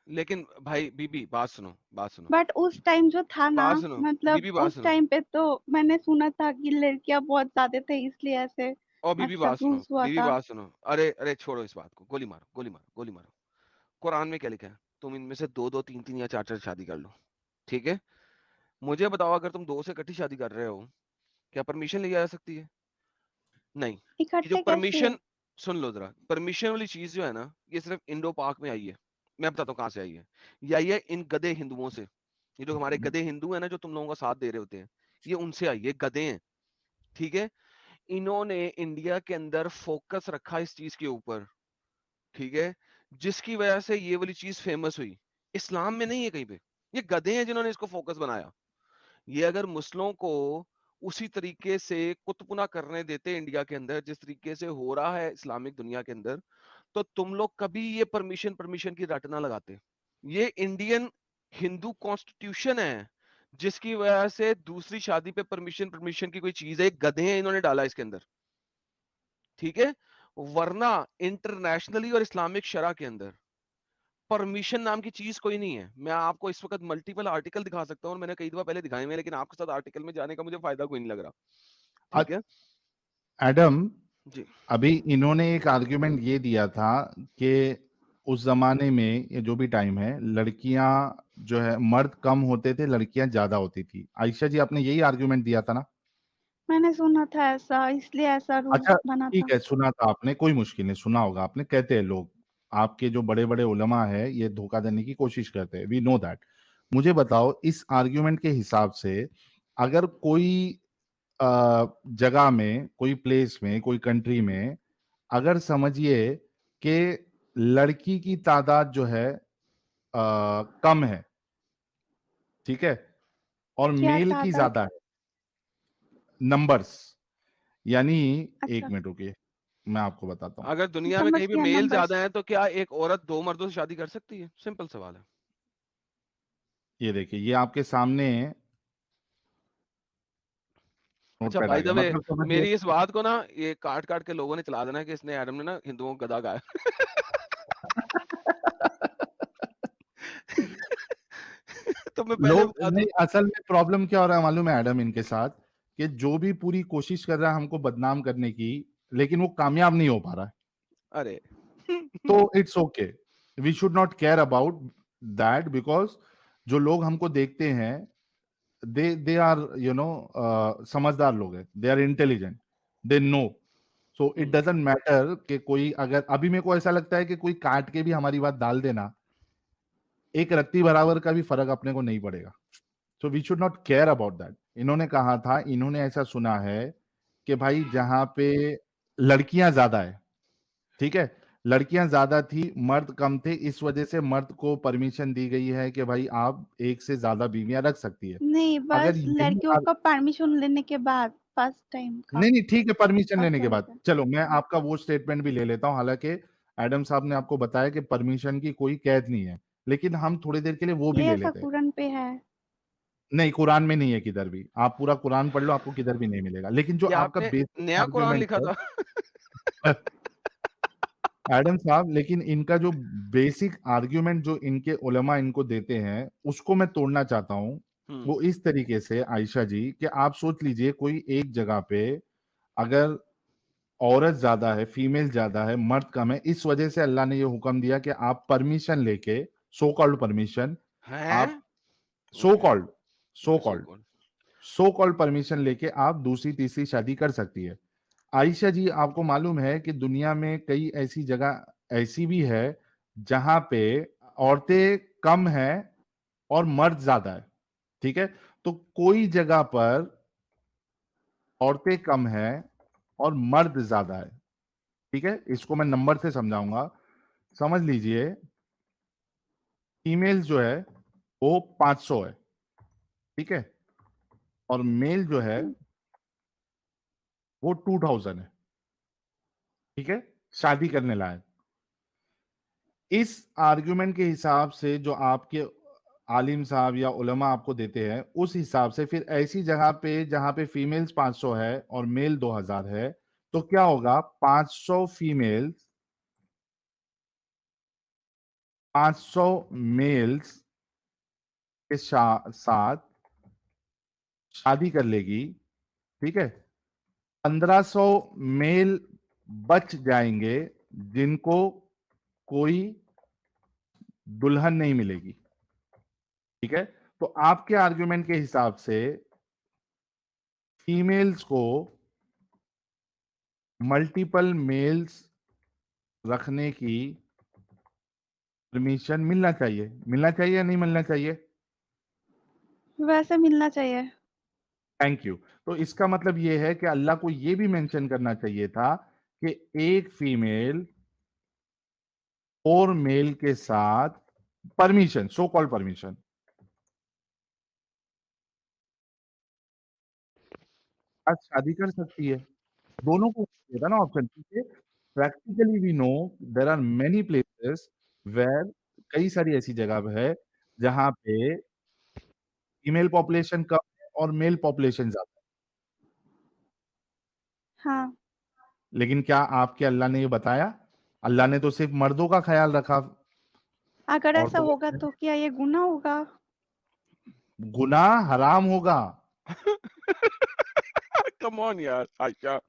लेकिन भाई बीबी बात सुनो, बात सुनो, बट उस टाइम जो था ना, बात सुनो, मतलब बीबी बात उस सुनो। टाइम पे तो मैंने सुना था कि लड़कियां बहुत ज्यादा थे इसलिए ऐसे और बीबी अच्छा बात सुनो, रूल्स हुआ बीबी था। बात सुनो, अरे अरे छोड़ो इस बात को, गोली मारो गोली मारो गोली मारो। कुरान में क्या लिखा है? तुम इनमें से दो दो तीन तीन या चार चार शादी कर लो, ठीक है? मुझे बताओ, अगर तुम दो से इकट्ठी शादी कर रहे हो, क्या परमिशन ली जा सकती है? नहीं। ये जो इकट्ठे कैसे? परमिशन, सुन लो जरा, परमिशन वाली चीज जो है ना, ये सिर्फ इंडो पाक में आई है। मैं बताता हूँ कहाँ से आई है। ये आई है इन गधे हिंदुओं से। ये जो हमारे गधे हिंदू है ना, जो तुम लोगों का साथ दे रहे होते हैं, ये उनसे आई है, गधे हैं, ठीक है? इन्होंने इंडिया के अंदर फोकस रखा इस चीज के ऊपर, ठीक है, जिसकी वजह से ये वाली चीज फेमस हुई। इस्लाम में नहीं है कहीं पे, ये गधे हैं जिन्होंने इसको फोकस बनाया। ये अगर मुस्लिमों को उसी तरीके से कुतपुना करने देते इंडिया के अंदर जिस तरीके से हो रहा है इस्लामिक दुनिया के अंदर, तो तुम लोग कभी ये परमिशन परमिशन की रट ना लगाते। ये इंडियन हिंदू कॉन्स्टिट्यूशन है, जिसकी वजह से दूसरी शादी पे परमिशन परमिशन की कोई चीज है, गधे हैं इन्होंने डाला इसके अंदर, ठीक है? वरना इंटरनेशनली और इस्लामिक शरा के अंदर परमिशन नाम की चीज कोई नहीं है। मैं आपको इस वक्त मल्टीपल आर्टिकल दिखा सकता हूँ, और मैंने कई दफा पहले दिखाए हुए, लेकिन आपके साथ आर्टिकल में जाने का मुझे फायदा कोई नहीं लग रहा, ठीक है? एडम, जी। अभी इन्होंने एक आर्ग्यूमेंट ये दिया था कि उस जमाने में, ये जो भी टाइम है, लड़कियां जो है, मर्द कम होते थे, लड़कियां ज्यादा होती थी। आयशा जी, आपने यही आर्ग्यूमेंट दिया था ना? मैंने सुना था ऐसा, इसलिए ऐसा रूल अच्छा, बना ठीक था। है, सुना था आपने, कोई मुश्किल नहीं, सुना होगा आपने। कहते हैं लोग, आपके जो बड़े बड़े उलमा है, ये धोखा देने की कोशिश करते हैं, वी नो दैट। मुझे बताओ, इस आर्ग्यूमेंट के हिसाब से, अगर कोई जगह में, कोई प्लेस में, कोई कंट्री में, अगर समझिए कि लड़की की तादाद जो है कम है, ठीक है, और क्या मेल की तादाद? ज्यादा है, नंबर्स, यानी, अच्छा, एक मिनट रुकिए, मैं आपको बताता हूँ। अगर दुनिया में समझ कहीं भी गया मेल नंबर्स। ज्यादा है, तो क्या एक औरत दो मर्दों से शादी कर सकती है? सिंपल सवाल है। ये देखिए, ये आपके सामने अच्छा, नोटपैड आ बाय द गया, वे, मतलब समझिए। मेरी इस बात को ना ये काट काट के लोगों ने चला देना है कि इसने, एडम ने ना हिंदुओं को गधा कहा तो मैं पहले लोग बता दूं। नहीं, असल में प्रॉब्लम क्या हो रहा है मालूम है एडम, इनके साथ, कि जो भी पूरी कोशिश कर रहा है हमको बदनाम करने की, लेकिन वो कामयाब नहीं हो पा रहा है। अरे तो it's okay, we should not care about that, because जो लोग हमको देखते हैं, दे आर समझदार लोग हैं, they are intelligent, they know. So it doesn't matter कि कोई, अगर अभी मेरे को ऐसा लगता है कि कोई काट के भी हमारी बात डाल देना, एक रत्ती बराबर का भी फर्क अपने को नहीं पड़ेगा। So we should not care about that. इन्होंने कहा था, इन्होंने ऐसा सुना है कि भाई जहां पे लड़कियां ज्यादा है, ठीक है, लड़कियां ज्यादा थी, मर्द कम थे, इस वजह से मर्द को परमिशन दी गई है कि भाई आप एक से ज्यादा बीवियां रख सकती है। नहीं, अगर बस यही लड़कियों का परमिशन लेने के बाद, फर्स्ट टाइम का नहीं नहीं, ठीक है, परमिशन लेने के ऐसा बाद, होता है। चलो मैं आपका वो स्टेटमेंट भी ले लेता हूं, हालांकि एडम साहब ने आपको बताया कि परमिशन की कोई कैद नहीं है, लेकिन हम थोड़ी देर के लिए वो भी ये ले ऐसा लेते हैं। कुरान पे है। नहीं, कुरान में नहीं है किधर भी, आप पूरा कुरान पढ़ लो, आपको किधर भी नहीं मिलेगा। लेकिन जो ये आपका आपने बेसिक नया कुरान आर्ग्यूमेंट लिखा है था? एडम साहब, लेकिन इनका जो बेसिक आर्ग्यूमेंट जो इनके उलमा इनको देते हैं, उसको मैं तोड़ना चाहता हूं। वो इस तरीके से, आयशा जी, कि आप सोच लीजिए, कोई एक जगह पे अगर औरत ज्यादा है, फीमेल ज्यादा है, मर्द कम है, इस वजह से अल्लाह ने ये हुक्म दिया कि आप परमिशन लेके, सो कॉल्ड परमिशन, आप हैं? सो ओके, कॉल्ड सो so called called. So called permission लेके आप दूसरी तीसरी शादी कर सकती है। आयशा जी, आपको मालूम है कि दुनिया में कई ऐसी जगह ऐसी भी है जहां पे औरतें कम है और मर्द ज्यादा है, ठीक है? तो कोई जगह पर औरतें कम है और मर्द ज्यादा है, ठीक है? इसको मैं नंबर से समझाऊंगा, समझ लीजिए। फीमेल जो है वो 500 है, ठीक है, और मेल जो है वो 2000 है, ठीक है, शादी करने लायक। इस आर्गुमेंट के हिसाब से जो आपके आलिम साहब या उलमा आपको देते हैं, उस हिसाब से फिर ऐसी जगह पे जहां पे फीमेल्स 500 है और मेल 2000 है, तो क्या होगा? 500 फीमेल्स, 500 मेल्स के साथ शादी कर लेगी, ठीक है, 1500 मेल बच जाएंगे जिनको कोई दुल्हन नहीं मिलेगी। ठीक है, तो आपके आर्गुमेंट के हिसाब से फीमेल्स को मल्टीपल मेल्स रखने की परमिशन मिलना चाहिए या नहीं मिलना चाहिए? वैसे मिलना चाहिए। Thank you. तो इसका मतलब ये है कि अल्लाह को ये भी मेंशन करना चाहिए था कि एक फीमेल और मेल के साथ परमिशन, सो कॉल्ड परमिशन, आज शादी कर सकती है। दोनों को दिया था ना ऑप्शन, क्योंकि practically we know there are many places where, कई सारी ऐसी जगह है जहां पे फीमेल पॉपुलेशन कम है और मेल पॉपुलेशन ज्यादा हाँ, है। लेकिन क्या आपके अल्लाह ने ये बताया? अल्लाह ने तो सिर्फ मर्दों का ख्याल रखा, अगर ऐसा औरतों होगा का तो क्या ये गुनाह होगा? गुनाह हराम होगा। कम ऑन यार आयशा,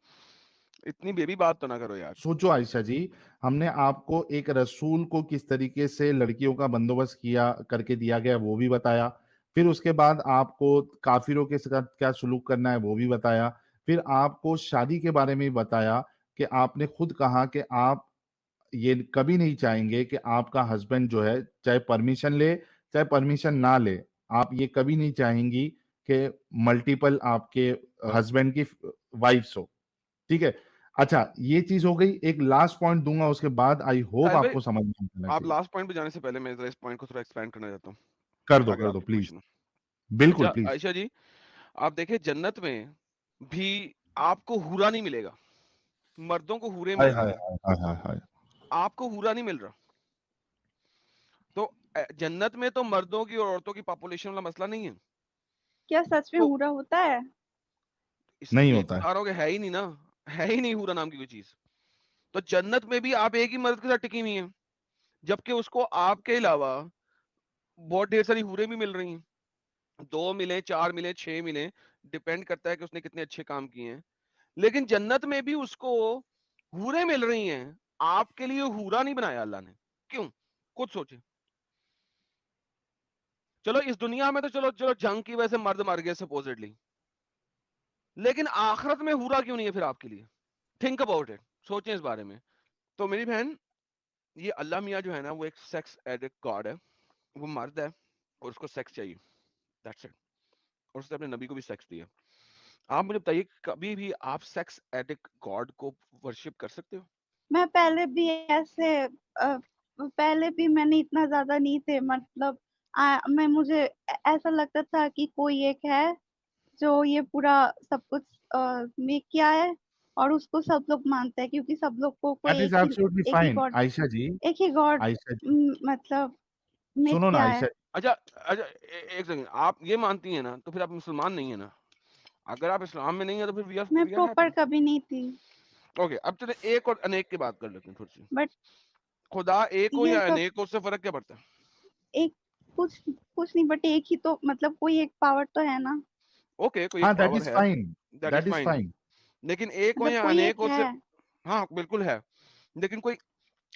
इतनी बेबी बात तो ना करो यार। सोचो आयशा जी, हमने आपको एक रसूल को किस तरीके से लड़कियों का बंदोबस्त किया करके दिया गया वो भी बताया, फिर उसके बाद आपको काफिरों के साथ क्या सलूक करना है वो भी बताया, फिर आपको शादी के बारे में भी बताया कि आपने खुद कहा कि आप ये कभी नहीं चाहेंगे कि आपका हस्बैंड जो है चाहे परमिशन ले चाहे परमिशन ना ले, आप ये कभी नहीं चाहेंगी कि मल्टीपल आपके हस्बैंड की वाइफ्स हो। ठीक है, अच्छा ये चीज हो गई। एक लास्ट पॉइंट दूंगा, उसके बाद आई होप साहिल भाई, आपको समझ में आना आप चाहिए। लास्ट पॉइंट पे जाने से पहले मैं जरा इस पॉइंट को थोड़ा एक्सपेंड करना चाहता हूँ। आगे कर दो आपके प्लीज, क्वेश्चन। बिल्कुल अच्छा प्लीज। आयशा जी, आप देखें जन्नत में भी आपको हूरा नहीं मिलेगा, मर्दों को हूरे हाय मिल हाय रही हैं, हाय हाय हाय। आपको हूरा नहीं मिल रहा। तो जन्नत में तो मर्दों की और औरतों की पॉपुलेशन वाला मसला नहीं है। क्या सच में तो हूरा होता है? नहीं इसलिए होता है। बता रहा हूँ कि है ही नहीं ना, है ही नहीं हूरा नाम की कोई चीज। तो जन्नत में भी आप एक ही मर्द के साथ टिकी हुई हैं, जबकि उसको आपके अलावा बहुत ढेर सारी हूरें भी मिल रही हैं। 2 मिले, 4 मिले, 6 मिले, डिपेंड करता है कि उसने कितने अच्छे काम किए हैं। लेकिन जन्नत में भी उसको हूरें मिल रही हैं, आपके लिए हूरा नहीं बनाया अल्लाह ने। क्यों? खुद सोचे। चलो इस दुनिया में तो चलो चलो जंग की वजह से मर्द मर गए सपोजिटली, लेकिन आखिरत में हूरा क्यों नहीं है फिर आपके लिए? थिंक अबाउट इट, सोचें इस बारे में। तो मेरी बहन, ये अल्लाह मियाँ जो है ना, वो एक सेक्स एडिक्ट गॉड है। वो मर्द है और उसको सेक्स चाहिए, दैट्स इट। और उसने अपने नबी को भी सेक्स दिया। आप मुझे बताइए, कभी भी आप सेक्स एडिक्ट गॉड को वर्शिप कर सकते हो? मैं पहले भी ऐसे पहले भी मैंने इतना ज्यादा नहीं थे, मतलब मैं मुझे ऐसा लगता था कि कोई एक है जो ये पूरा सब कुछ मेक किया है और उसको सब लोग मानते हैं, क्योंकि सब लोग को कोई दैट इज एब्सोल्युटली एक ही फाइन गॉड, आयशा जी। एक ही गॉड आयशा जी मतलब मेक सुनो ना किया है। आयशा, अच्छा अच्छा, एक सेकंड, आप ये मानती हैं ना, तो फिर आप मुसलमान नहीं है ना? अगर आप इस्लाम में नहीं है तो फिर मैं वी आर प्रॉपर हैप्पी। कभी नहीं थी, ओके, अब चले एक और अनेक की बात कर लेते हैं थोड़ी सी। बट खुदा एक हो ये या सब अनेक हो, उससे फर्क क्या पड़ता है? एक कुछ कुछ नहीं, बट एक ही तो, मतलब कोई एक पावर तो है ना, ओके, कोई एक हाँ दैट पावर इज है, fine, that is that is fine. Fine. लेकिन एक हो मतलब या कोई अनेक एक हो है। से, हाँ बिल्कुल है, लेकिन कोई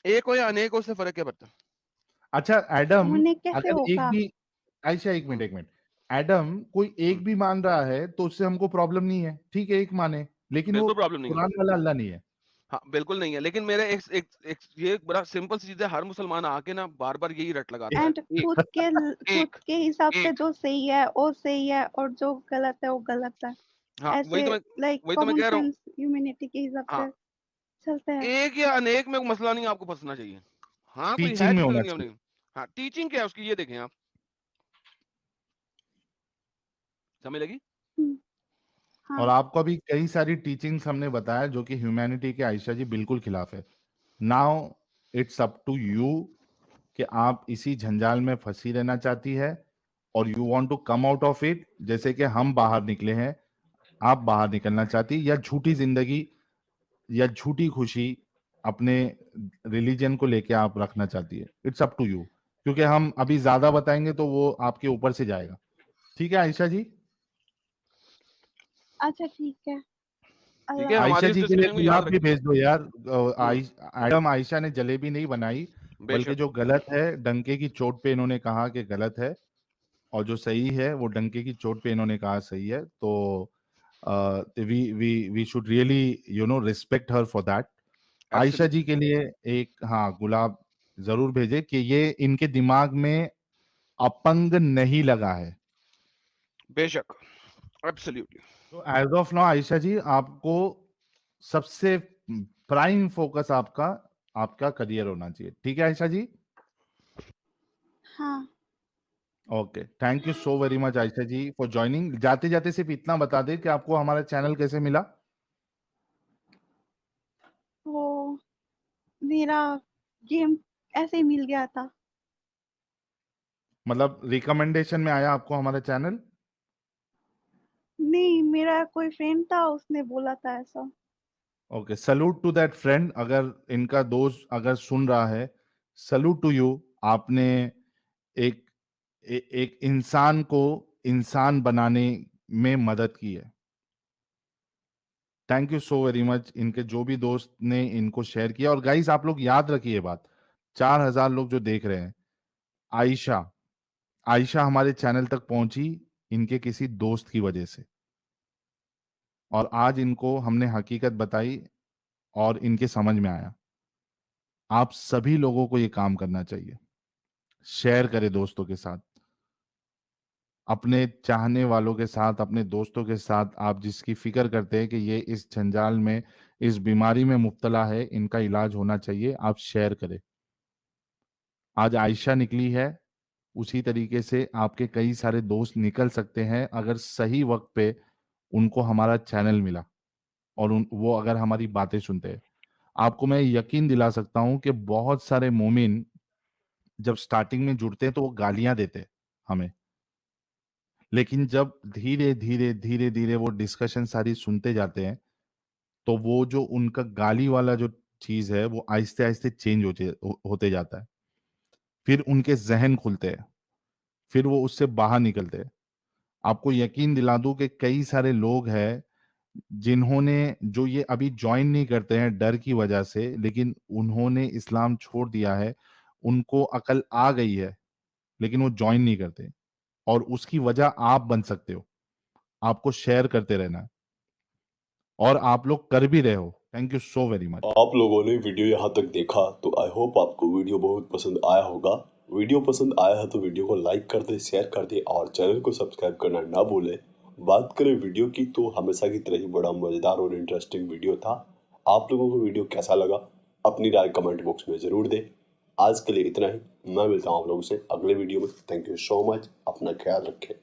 एक हो या अनेक हो से फर्क क्या पड़ता है? अच्छा एडम, होने कैसे अगर एक होगा? भी, आयशा एक मिनट हम्म, एक मिनट, एडम कोई हम्म, एक भी मान रहा है तो उससे हमको प्रॉब्लम नहीं है, ठीक है एक माने, लेकिन वो बिल्कुल प्रॉब्लम नहीं है। कुरान वाला अल्लाह नहीं है। हाँ बिल्कुल नहीं है, लेकिन मेरे एक ये बड़ा सिंपल सी चीज है, हर मुसलमान आके ना बार बार यही रट लगाता है, एंड एक खुद एक के हिसाब से एक। जो सही है वो सही है और जो गलत है वो गलत है। हाँ ऐसे लाइक वही तो मैं कॉमन कह रहा हूँ। सेंस ह्यूमैनिटी के हिसाब हाँ, से चलते हैं। एक या अनेक में मसला नहीं आपको फंसना चाहिए। हाँ कोई है टीचिंग में जिसको होना दुनिया में चाहिए। नहीं। हाँ टीचिंग क्या है उसकी, ये देखें आप, समझ लगी? हम्म, हाँ। और आपको अभी कई सारी टीचिंग्स हमने बताया जो कि ह्यूमैनिटी के आयशा जी बिल्कुल खिलाफ है। Now it's up to you कि आप इसी झंझाल में फंसी रहना चाहती है और you want to come out of it, जैसे कि हम बाहर निकले हैं, आप बाहर निकलना चाहती, या झूठी जिंदगी या झूठी खुशी अपने रिलीजन को लेके आप रखना चाहती है। इट्स अप टू यू, क्योंकि हम अभी ज्यादा बताएंगे तो वो आपके ऊपर से जाएगा। ठीक है आयशा जी? अच्छा ठीक है। ठीक है, अल्लाह आयशा हमारी इस जी के लिए डिस्कशन को याद गुलाब भी रखिए। भेज दो यार। एडम, आयशा ने जलेबी नहीं बनाई, बल्कि बेशक जो गलत है डंके की चोट पे इन्होंने कहा कि गलत है, और जो सही है वो डंके की चोट पे इन्होंने कहा सही है। तो we should really respect her for that. Ayesha ji absolutely के लिए एक गुलाब जरूर भेजे कि ये इनके दिमाग में अपंग नहीं लगा है। बेशक एब्सोल्युटली। तो एज ऑफ नाउ आयशा जी, आपको सबसे प्राइम फोकस आपका आपका करियर होना चाहिए। ठीक है आयशा जी? हाँ। Okay, thank you so very much Ayesha ji for joining. जाते जाते सिर्फ इतना बता दे कि आपको हमारा चैनल कैसे मिला। वो मेरा गेम ऐसे ही मिल गया था। मतलब रिकमेंडेशन में आया आपको हमारा चैनल? नहीं, मेरा कोई फ्रेंड था, उसने बोला था ऐसा। Okay, salute to that friend. अगर इनका दोस्त अगर सुन रहा है, सल्यूट टू यू। आपने एक एक इंसान को इंसान बनाने में मदद की है। Thank you so very much. इनके जो भी दोस्त ने इनको शेयर किया, और गाइस आप लोग याद रखिए बात, 4000 लोग जो देख रहे हैं, आयशा आयशा हमारे चैनल तक पहुंची इनके किसी दोस्त की वजह से, और आज इनको हमने हकीकत बताई और इनके समझ में आया। आप सभी लोगों को ये काम करना चाहिए। शेयर करें दोस्तों के साथ, अपने चाहने वालों के साथ, अपने दोस्तों के साथ। आप जिसकी फिक्र करते हैं कि ये इस जंजाल में, इस बीमारी में मुब्तला है, इनका इलाज होना चाहिए, आप शेयर करें। आज आयशा निकली है, उसी तरीके से आपके कई सारे दोस्त निकल सकते हैं अगर सही वक्त पे उनको हमारा चैनल मिला और वो अगर हमारी बातें सुनते हैं। आपको मैं यकीन दिला सकता हूं कि बहुत सारे मोमिन जब स्टार्टिंग में जुड़ते हैं तो वो गालियां देते हैं हमें, लेकिन जब धीरे धीरे धीरे धीरे वो डिस्कशन सारी सुनते जाते हैं, तो वो जो उनका गाली वाला जो चीज है वो आहिस्ते आहिस्ते चेंज होते जाता है। फिर उनके जहन खुलते हैं, फिर वो उससे बाहर निकलते हैं। आपको यकीन दिला दूं कि कई सारे लोग हैं जिन्होंने, जो ये अभी ज्वाइन नहीं करते हैं डर की वजह से, लेकिन उन्होंने इस्लाम छोड़ दिया है, उनको अकल आ गई है, लेकिन वो ज्वाइन नहीं करते, और उसकी वजह आप बन सकते हो। आपको शेयर करते रहना है, और आप लोग कर भी रहे हो। Thank you so very much. आप लोगों ने वीडियो यहाँ तक देखा तो आई होप आपको वीडियो बहुत पसंद आया होगा। वीडियो पसंद आया है तो वीडियो को लाइक कर दे, शेयर कर दे और चैनल को सब्सक्राइब करना ना भूले। बात करें वीडियो की तो हमेशा की तरह ही बड़ा मजेदार और इंटरेस्टिंग वीडियो था। आप लोगों को वीडियो कैसा लगा अपनी राय कमेंट बॉक्स में जरूर दे। आज के लिए इतना ही, मैं मिलता हूँ आप लोगों से अगले वीडियो में। थैंक यू सो मच, अपना ख्याल रखें।